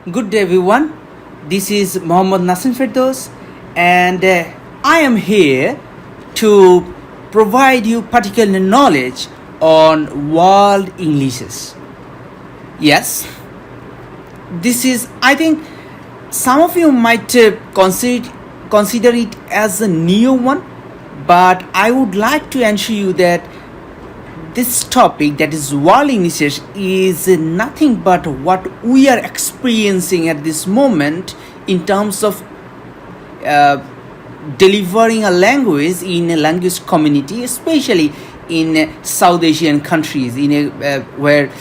Good day, everyone. This is Mohammad Nasim Firdaus, and I am here to provide you particular knowledge on world Englishes. Yes, this is, I think, some of you might consider it as a new one, but I would like to ensure you that this topic, that is world English, is nothing but what we are experiencing at this moment in terms of delivering a language in a language community, especially in South Asian countries, where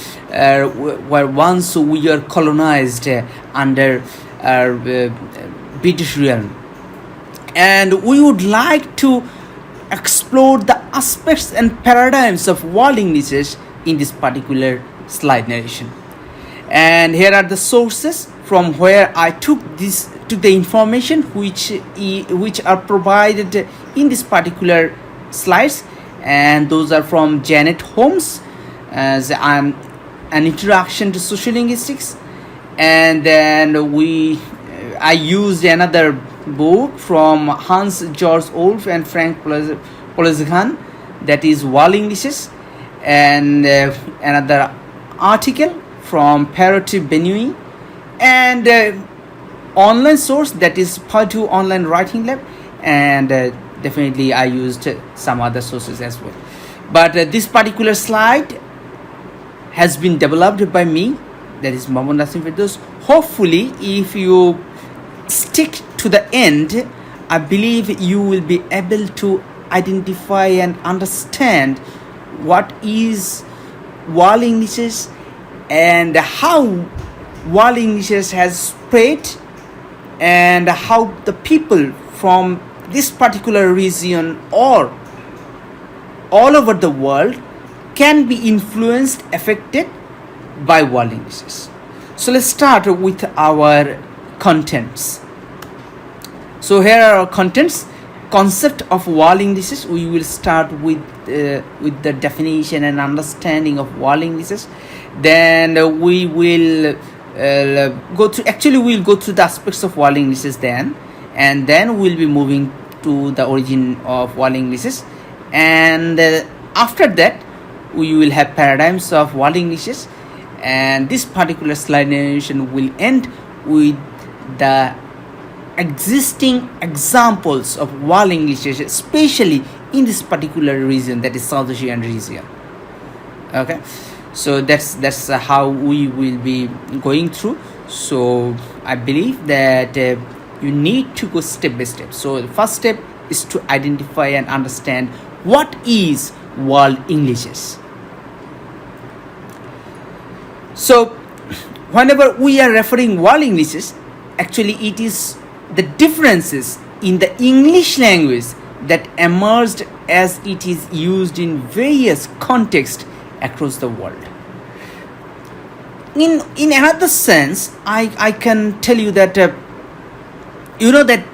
once we are colonized under British realm, and we would like to explore the aspects and paradigms of world Englishes in this particular slide narration. And here are the sources from where I took the information which are provided in this particular slides, and those are from Janet Holmes as an introduction to social linguistics, and then I used another book from Hans Georg Wolf and Frank Polizhan, that is World Englishes, and another article from Parity Benui, and online source, that is Purdue Online Writing Lab, and definitely I used some other sources as well. But this particular slide has been developed by me, that is Mohammad Nasim Firdaus. Hopefully, if you stick to the end, I believe you will be able to identify and understand what is world Englishes and how world Englishes has spread, and how the people from this particular region or all over the world can be influenced, affected by world Englishes. So let's start with our contents. So here are our contents. Concept of world Englishes. We will start with the definition and understanding of world Englishes. Then we will we'll go through the aspects of world Englishes then, and then we'll be moving to the origin of world Englishes, and after that we will have paradigms of world Englishes, and this particular slide narration will end with the existing examples of world Englishes, especially in this particular region, that is South Asian region. Okay, so that's how we will be going through. So I believe that you need to go step by step. So the first step is to identify and understand what is world Englishes. So whenever we are referring world Englishes, actually it is the differences in the English language that emerged as it is used in various contexts across the world. In another sense, I can tell you that that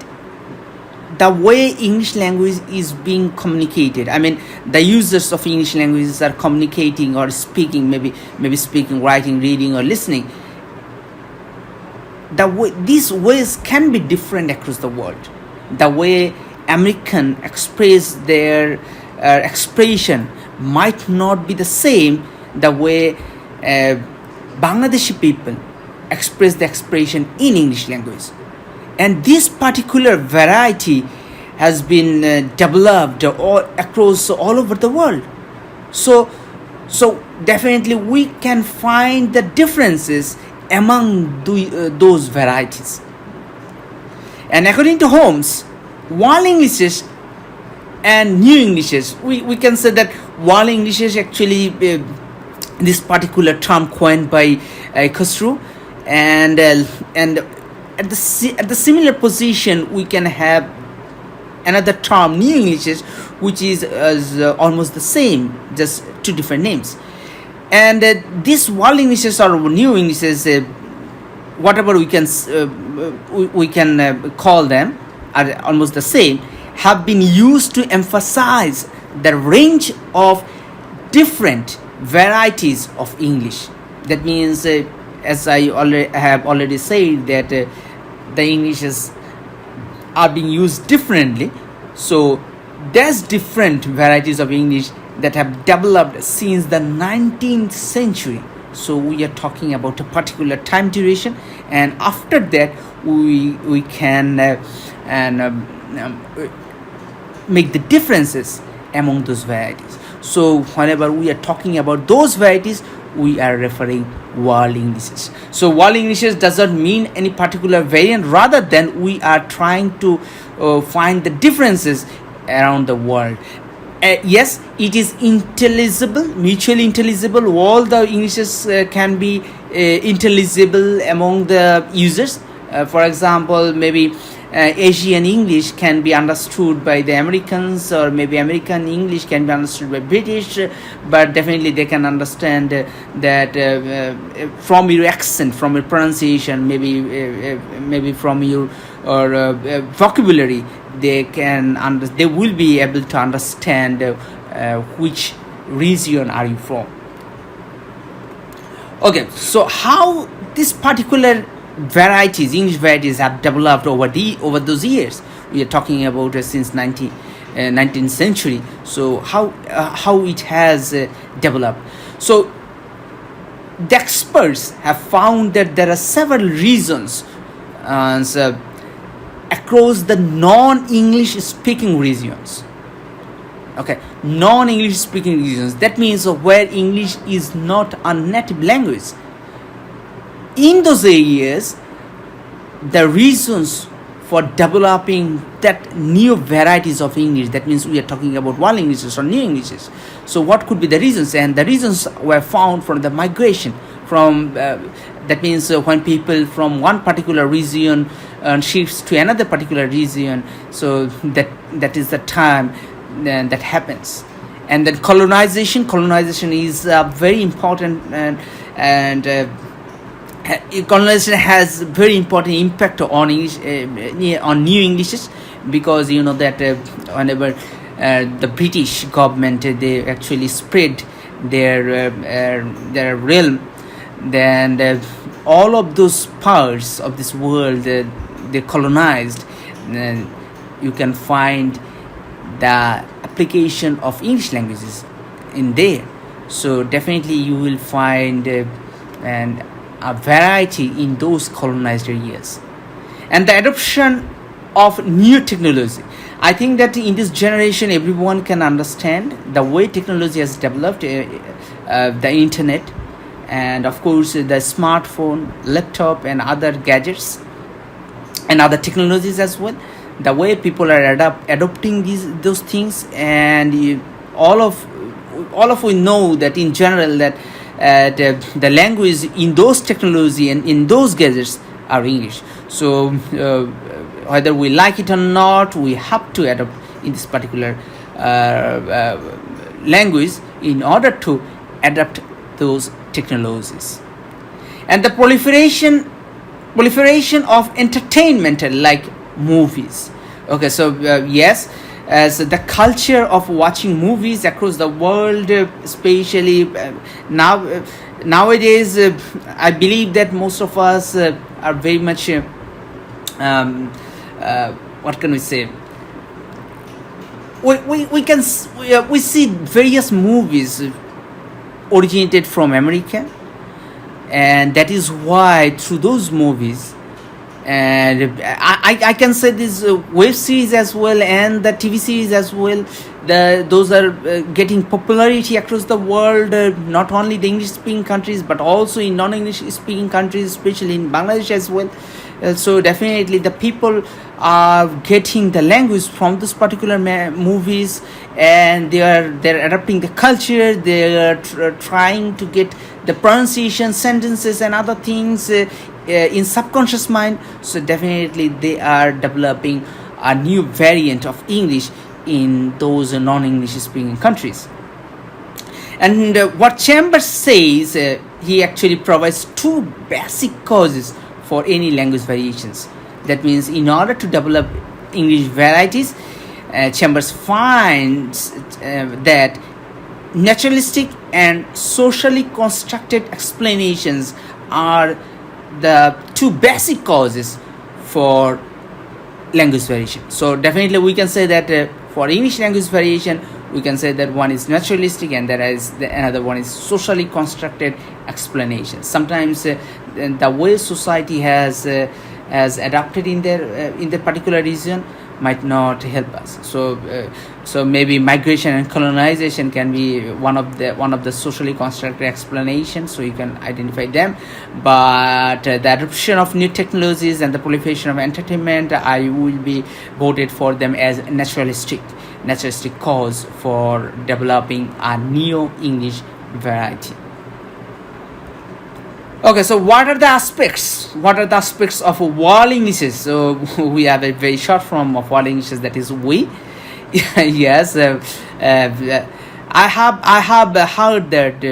the way English language is being communicated, I mean the users of English languages are communicating or speaking, maybe speaking, writing, reading, or listening. These ways can be different across the world. The way American express their expression might not be the same the way Bangladeshi people express the expression in English language. And this particular variety has been developed across all over the world. So definitely we can find the differences among those varieties. And according to Holmes, world Englishes and new Englishes, we can say that world Englishes actually this particular term coined by Khosrow, and at the similar position we can have another term, new Englishes, which is almost the same, just two different names. And these world Englishes or new Englishes, whatever we can call them, are almost the same, have been used to emphasize the range of different varieties of English. That means as I already said, that the Englishes are being used differently. So there's different varieties of English that have developed since the 19th century. So we are talking about a particular time duration, and after that we can make the differences among those varieties. So whenever we are talking about those varieties, we are referring world Englishes. So world Englishes does not mean any particular variant, rather than we are trying to find the differences around the world. Yes, it is intelligible, mutually intelligible. All the Englishes can be intelligible among the users. For example, maybe Asian English can be understood by the Americans, or maybe American English can be understood by British, but definitely they can understand that from your accent, from your pronunciation, maybe from your vocabulary, they will be able to understand which region are you from. Okay, so how this particular English varieties have developed over those years. We are talking about since 19th century. So how it has developed. So the experts have found that there are several reasons across the non-English speaking regions. Okay, non-English speaking regions. That means where English is not a native language. In those areas, the reasons for developing that new varieties of English, that means we are talking about world Englishes or new Englishes. So what could be the reasons? And the reasons were found from the migration, from that means when people from one particular region shifts to another particular region. So that is the time that happens. And then colonization is very important, and colonization has very important impact on English, on new Englishes, because you know that whenever the British government they actually spread their realm, then all of those parts of this world they colonized. You can find the application of English languages in there. So definitely you will find a variety in those colonized areas. And the adoption of new technology. I think that in this generation everyone can understand the way technology has developed, the internet, and of course the smartphone, laptop, and other gadgets and other technologies as well. The way people are adopting those things, and all of we know that in general that the language in those technology and in those gadgets are English. So whether we like it or not, we have to adopt in this particular language in order to adapt those technologies. And the proliferation of entertainment like movies. Okay, so yes, as the culture of watching movies across the world, especially nowadays, I believe that most of us are very much what can we say, we see various movies originated from America, and that is why through those movies, and I can say this web series as well and the TV series as well, those are getting popularity across the world, not only the English speaking countries but also in non-English speaking countries, especially in Bangladesh as well. So definitely the people are getting the language from this particular movies, and they're adapting the culture, they are trying to get the pronunciation, sentences and other things in subconscious mind. So definitely they are developing a new variant of English in those non-English speaking countries. And what Chambers says, he actually provides two basic causes for any language variations. That means in order to develop English varieties, Chambers finds that naturalistic and socially constructed explanations are the two basic causes for language variation. So definitely we can say that for English language variation, we can say that one is naturalistic and another one is socially constructed explanation. Sometimes the way society has adapted in their particular region might not help us. So maybe migration and colonization can be one of the socially constructed explanations, so you can identify them. But the adoption of new technologies and the proliferation of entertainment, I will be voted for them as naturalistic cause for developing a neo-English variety. Okay, so what are the aspects of wall Englishes? So we have a very short form of wall Englishes, that is we. Yes, I have heard that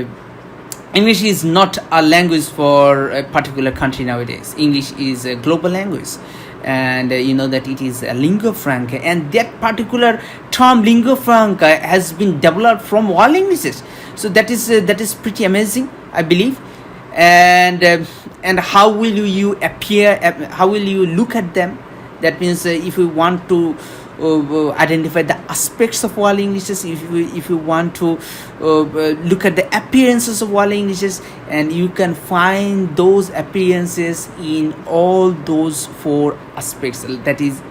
English is not a language for a particular country nowadays. English is a global language, and you know that it is a lingua franca, and that particular term lingua franca has been developed from wall Englishes. So that is pretty amazing, I believe. And how will you appear? How will you look at them? That means if we want to identify the aspects of wall Englishes, if you want to look at the appearances of wall Englishes, and you can find those appearances in all those four aspects, that is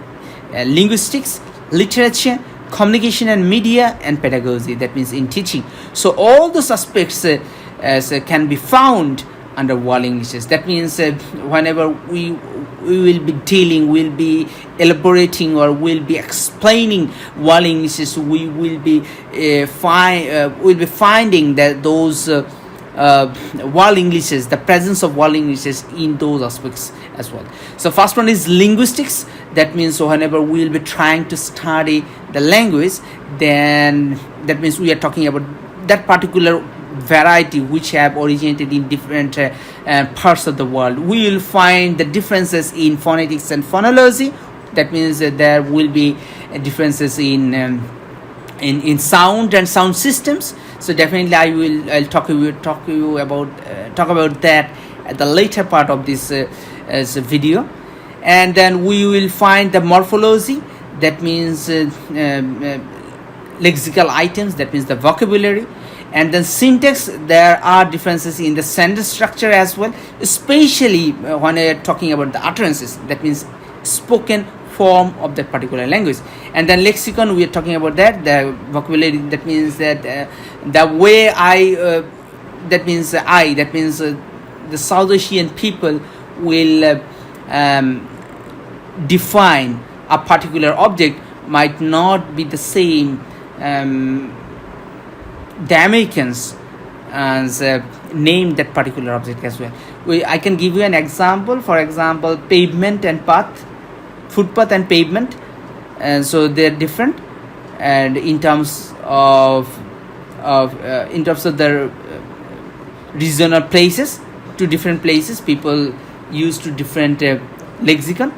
linguistics, literature, communication and media, and pedagogy, that means in teaching. So all those aspects can be found under wall Englishes. That means whenever we will be dealing, we'll be elaborating, or we'll be explaining wall Englishes, we will be finding that those wall Englishes, the presence of wall Englishes in those aspects as well. So first one is linguistics. That means whenever we will be trying to study the language, then that means we are talking about that particular variety which have originated in different parts of the world. We will find the differences in phonetics and phonology. That means there will be differences in sound and sound systems. So definitely I'll talk about that at the later part of this video. And then we will find the morphology. That means lexical items, that means the vocabulary. And then syntax, there are differences in the sentence structure as well, especially when we are talking about the utterances, that means spoken form of that particular language. And then lexicon, we are talking about that, the vocabulary, that means that the way that means the South Asian people will define a particular object might not be the same the Americans name that particular object as well. I can give you an example. For example, pavement and path, footpath and pavement, and so they're different. And in terms of the regional places, to different places, people use to different lexicon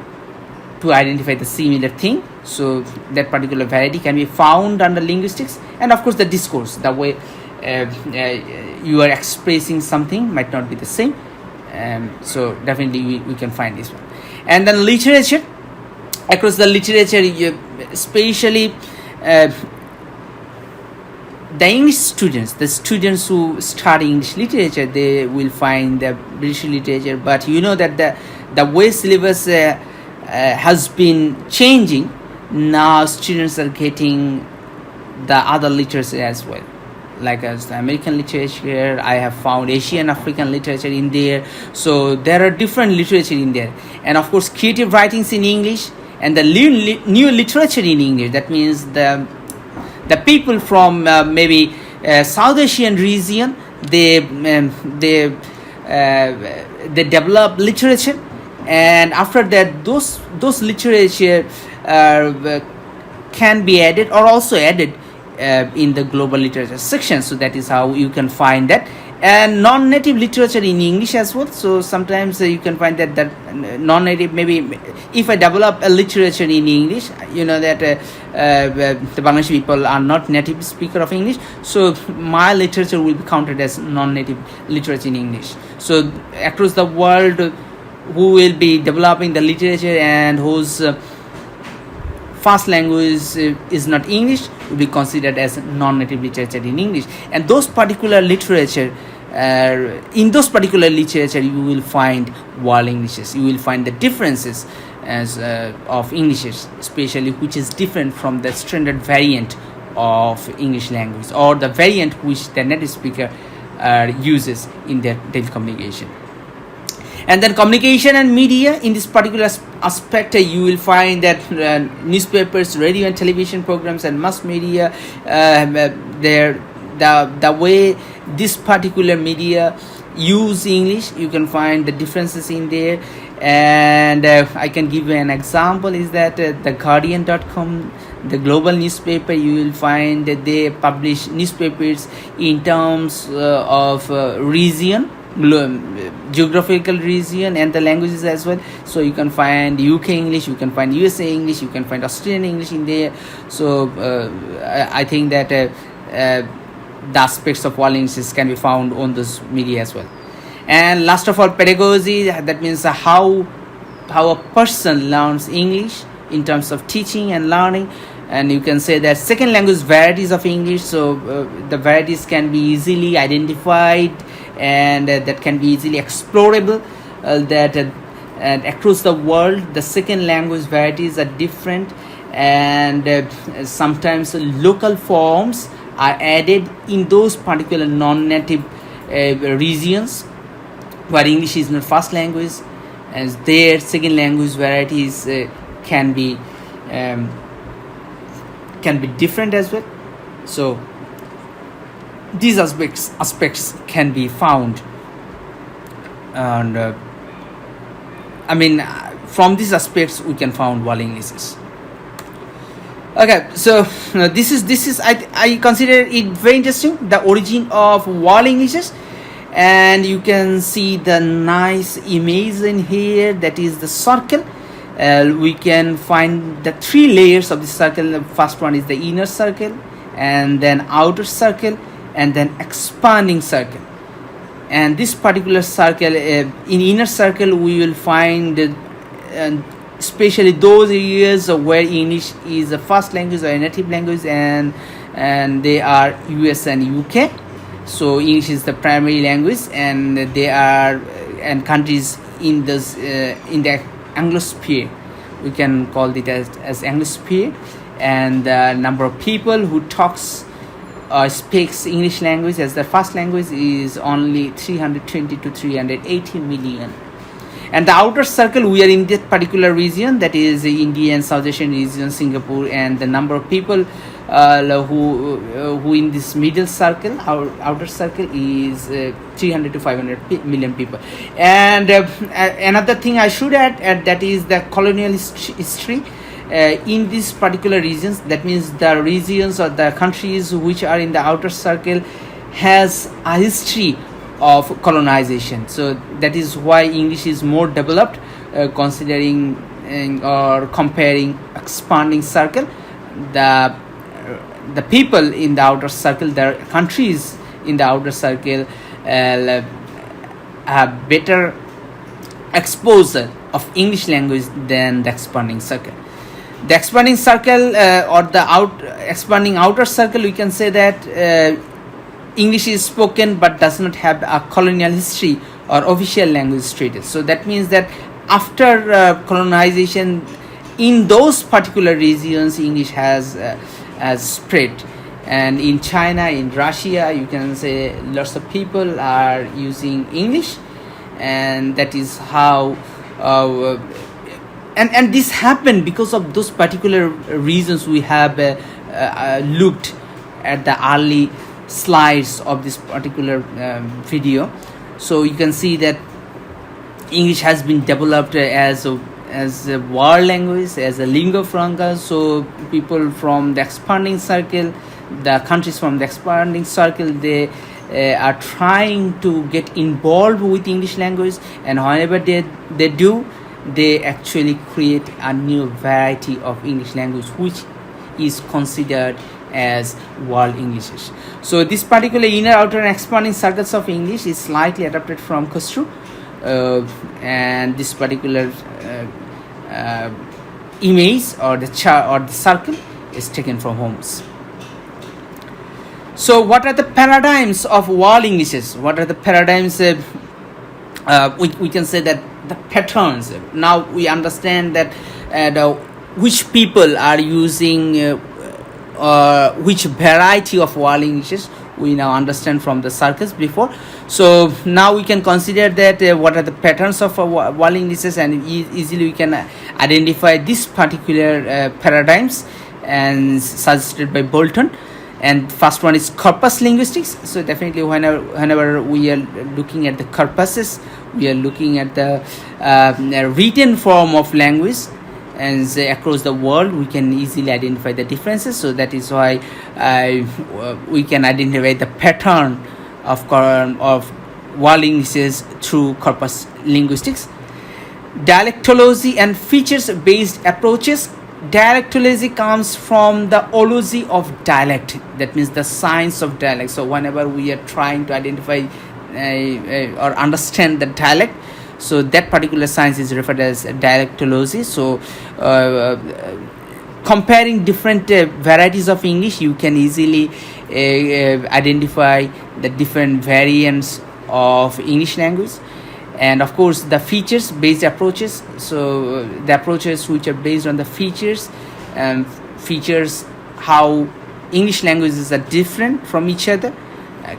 to identify the similar thing. So that particular variety can be found under linguistics. And of course the discourse, the way you are expressing something might not be the same. So definitely we can find this one. And then literature, across the literature, especially the English students, the students who study English literature, they will find the British literature. But you know that the way syllabus has been changing. Now students are getting the other literature as well, like as the American literature. I have found Asian African literature in there. So there are different literature in there. And of course creative writings in English, and the new literature in English. That means the people from maybe South Asian region, they develop literature, and after that those literature can be added or also added in the global literature section. So that is how you can find that. and non-native literature in English as well. So sometimes you can find that non-native, maybe if I develop a literature in English, that the Bangladeshi people are not native speaker of English, so my literature will be counted as non-native literature in English. So across the world, who will be developing the literature and whose first language is not English will be considered as non-native literature in English. And those particular literature, in those particular literature, you will find world Englishes. You will find the differences as of Englishes, especially which is different from the standard variant of English language or the variant which the native speaker uses in their daily communication. And then communication and media, in this particular aspect, you will find that newspapers, radio and television programs, and mass media, the way this particular media use English, you can find the differences in there. And I can give you an example is that the Guardian.com, the global newspaper, you will find that they publish newspapers in terms of region, geographical region, and the languages as well. So you can find UK English, you can find USA English, you can find Australian English in there. So I think that the aspects of world English can be found on this media as well. And last of all, pedagogy, that means how a person learns English in terms of teaching and learning. And you can say that second language varieties of English, so the varieties can be easily identified and that can be easily explorable, and across the world the second language varieties are different, and sometimes local forms are added in those particular non-native regions where English is not first language, as their second language varieties can be different as well. So these aspects can be found, and from these aspects we can found world Englishes. Okay, so this is I consider it very interesting, the origin of world Englishes. And you can see the nice image in here, that is the circle. We can find the three layers of the circle. The first one is the inner circle, and then outer circle, and then expanding circle. And this particular circle, in inner circle, we will find especially those areas where English is a first language or a native language, and they are US and UK. So English is the primary language, and they are and countries in this in the Anglosphere. We can call it as Anglosphere, and the number of people who speaks English language as their first language is only 320 to 380 million. And the outer circle, we are in this particular region, that is India and South Asian region, Singapore, and the number of people who in this middle circle, our outer circle, is 300 to 500 million people. And another thing I should add, that is the colonial history in these particular regions. That means the regions or the countries which are in the outer circle has a history of colonization. So that is why English is more developed, considering or comparing expanding circle. The people in the outer circle, the countries in the outer circle have better exposure of English language than the expanding circle. The expanding circle or the expanding outer circle, we can say that English is spoken but does not have a colonial history or official language status. So that means that after colonization in those particular regions, English has spread. And in China, in Russia, you can say lots of people are using English, and that is how and this happened because of those particular reasons. We have looked at the early slides of this particular video. So you can see that English has been developed as a world language, as a lingua franca. So people from the expanding circle, the countries from the expanding circle, they are trying to get involved with English language, and whenever they do, they actually create a new variety of English language which is considered as world Englishes. So this particular inner, outer, and expanding circles of English is slightly adapted from Khosrow, and this particular image or the chart or the circle is taken from Holmes. So what are the paradigms of world Englishes? What are the paradigms? We can say that the patterns. Now we understand that which people are using which variety of world Englishes. We now understand from the circles before. So now we can consider that what are the patterns of world Englishes, and easily we can identify this particular paradigms and suggested by Bolton. And first one is corpus linguistics. So definitely whenever we are looking at the corpuses, we are looking at the written form of language, and across the world we can easily identify the differences. So that is why we can identify the pattern of world Englishes through corpus linguistics. Dialectology and features based approaches. Dialectology comes from the ology of dialect, that means the science of dialect. So whenever we are trying to identify or understand the dialect, so that particular science is referred as dialectology. So comparing different varieties of English, you can easily identify the different variants of English language. And of course the features based approaches, so the approaches which are based on the features how English languages are different from each other,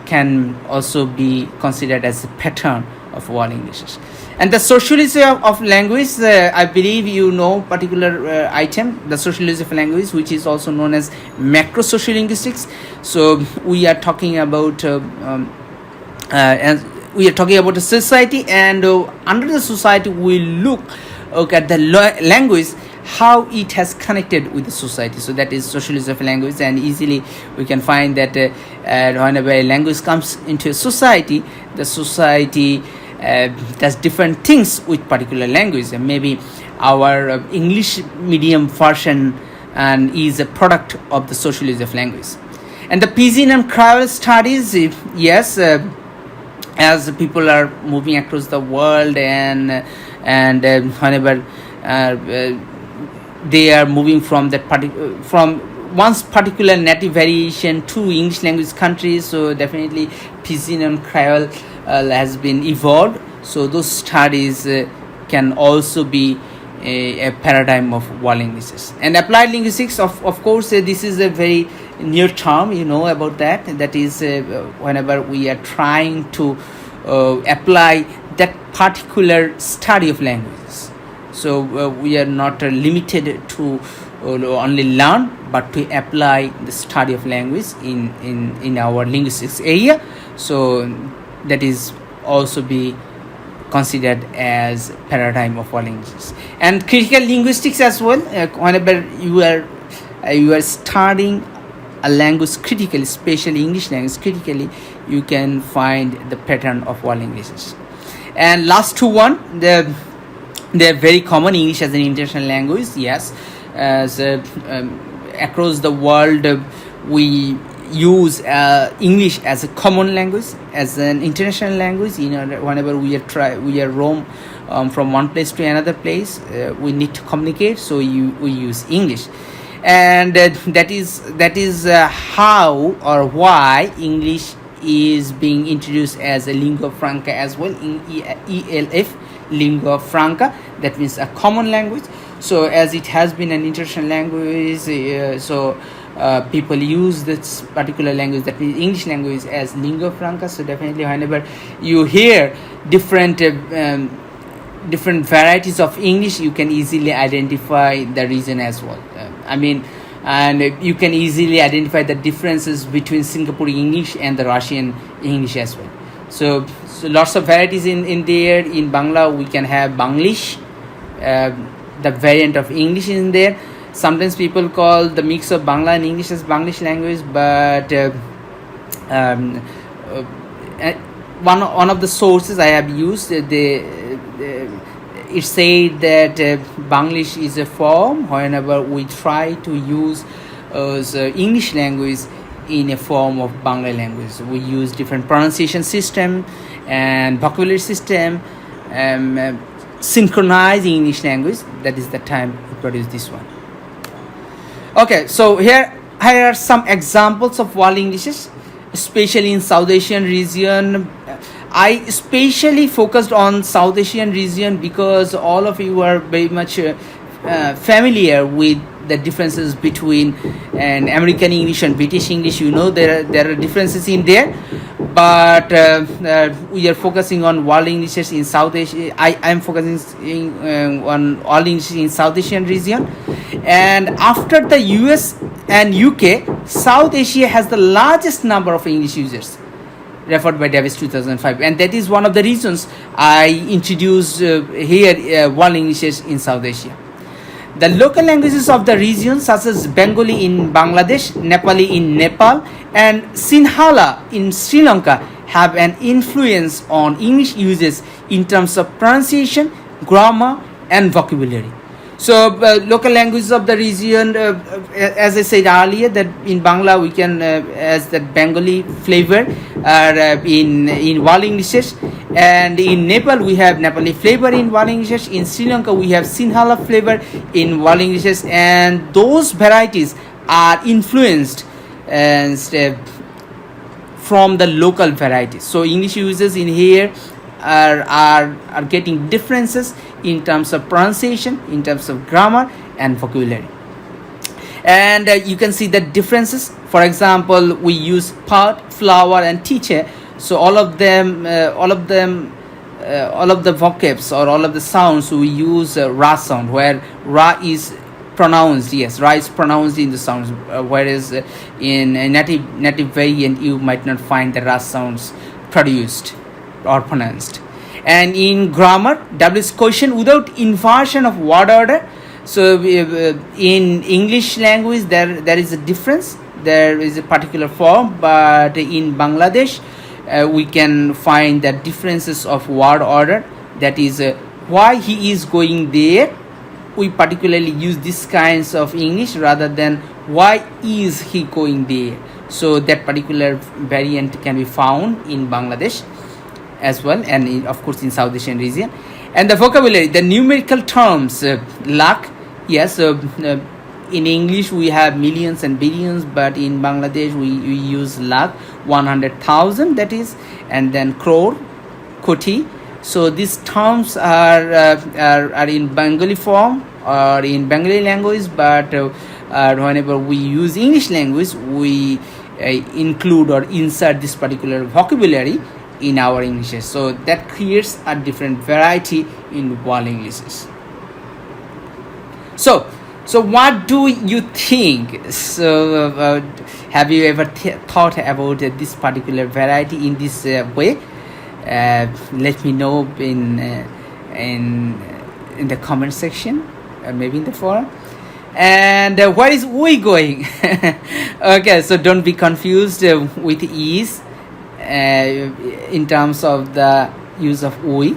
can also be considered as a pattern of world Englishes. And the sociology of language, I believe you know particular item, the sociology of language, which is also known as macro sociolinguistics. So we are talking about we are talking about a society, and under the society we look at the language, how it has connected with the society. So that is sociology of language, and easily we can find that whenever a language comes into a society, the society does different things with particular language. And maybe our English medium version and is a product of the sociology of language. And the Pidgin and Creole studies, yes, as people are moving across the world, and whenever they are moving from that from one's particular native variation to English language countries, so definitely Pidgin and Creole has been evolved. So those studies can also be a paradigm of world Englishes. And applied linguistics, of course, this is a very new term, you know about that. That is whenever we are trying to apply that particular study of languages. So we are not limited to only learn, but to apply the study of language in our linguistics area. So that is also be considered as paradigm of world Englishes. And critical linguistics as well. Whenever you are studying a language critically, especially English language critically, you can find the pattern of world Englishes. And last two one, they're very common. English as an international language, yes. As across the world, we use English as a common language, as an international language. You know, whenever we are roam from one place to another place, we need to communicate, so we use English. And that is how or why English is being introduced as a lingua franca as well, in ELF, lingua franca, that means a common language. So as it has been an international language, people use this particular language, that means English language, as lingua franca. So definitely whenever you hear different varieties of English, you can easily identify the reason as well. And you can easily identify the differences between Singapore English and the Russian English as well. So lots of varieties in there. In Bangla, we can have Banglish, the variant of English in there. Sometimes people call the mix of Bangla and English as Banglish language, but uh, one of the sources I have used, it said that Banglish is a form whenever we try to use the English language in a form of Bangla language. We use different pronunciation system and vocabulary system, synchronizing English language. That is the time we produce this one. Okay, so here are some examples of wall Englishes, especially in South Asian region. I especially focused on South Asian region because all of you are very much familiar with the differences between an American English and British English. You know there are differences in there, but we are focusing on all Englishes in South Asia. I am focusing on all Englishes in South Asian region, and after the US and UK, South Asia has the largest number of English users, referred by Davis 2005, and that is one of the reasons I introduced here all Englishes in South Asia. The local languages of the region, such as Bengali in Bangladesh, Nepali in Nepal, and Sinhala in Sri Lanka, have an influence on English uses in terms of pronunciation, grammar, and vocabulary. So, local languages of the region, as I said earlier, that in Bangla we can, as that Bengali flavor, in Wall Englishes, and in Nepal we have Nepali flavor in Wall Englishes. In Sri Lanka we have Sinhala flavor in Wall Englishes, and those varieties are influenced from the local varieties. So, English users in here are getting differences in terms of pronunciation, in terms of grammar and vocabulary, and you can see the differences. For example, we use pot, flower, and teacher. So all of the vocabs or all of the sounds, we use ra sound, where ra is pronounced. Yes, ra is pronounced in the sounds, whereas in a native variant you might not find the ra sounds produced or pronounced. And in grammar, W is quotient without inversion of word order. So in English language there is a difference. There is a particular form, but in Bangladesh we can find the differences of word order. That is why he is going there. We particularly use these kinds of English rather than why is he going there. So that particular variant can be found in Bangladesh as well, and of course in South Asian region. And the vocabulary, the numerical terms, lakh, yes, in English we have millions and billions, but in Bangladesh we use lakh, 100,000, that is, and then crore, koti. So these terms are in Bengali form or in Bengali language, but whenever we use English language we include or insert this particular vocabulary in our Englishes. So that creates a different variety in wall Englishes. So what do you think? So have you ever thought about this particular variety in this way? Let me know in the comment section, or maybe in the forum. And where is we going? Okay, so don't be confused with ease in terms of the use of we,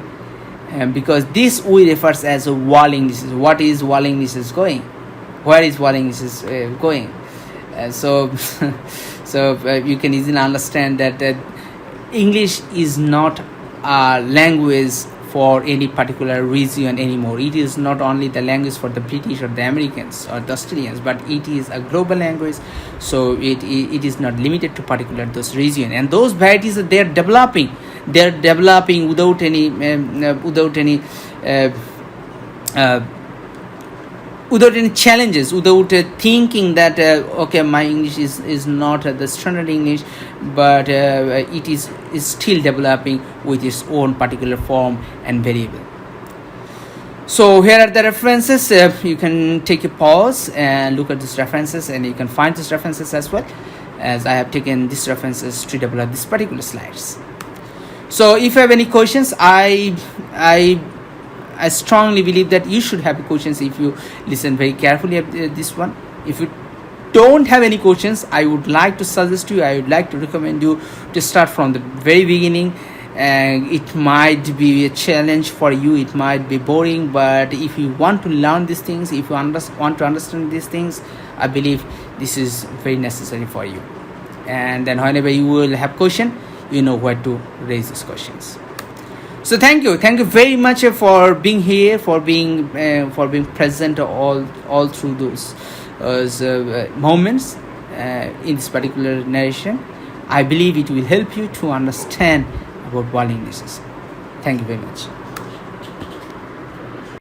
because this we refers as a wall English. What is wall English is going? Where is wall English is going? So you can easily understand that English is not a language for any particular region anymore. It is not only the language for the British or the Americans or the Australians, but it is a global language. So it is not limited to particular those region, and those varieties they are developing without any challenges, without thinking that okay, my English is not the standard English, but it is still developing with its own particular form and variable. So here are the references. You can take a pause and look at these references, and you can find these references as well, as I have taken these references to develop these particular slides. So if you have any questions, I strongly believe that you should have questions if you listen very carefully at this one. If you don't have any questions, I would like to suggest you, I would like to recommend you to start from the very beginning. And it might be a challenge for you, it might be boring, but if you want to learn these things, if you want to understand these things, I believe this is very necessary for you. And then whenever you will have question, you know where to raise these questions. So thank you very much for being here, for being present all through those moments in this particular narration. I believe it will help you to understand about world English. Thank you very much.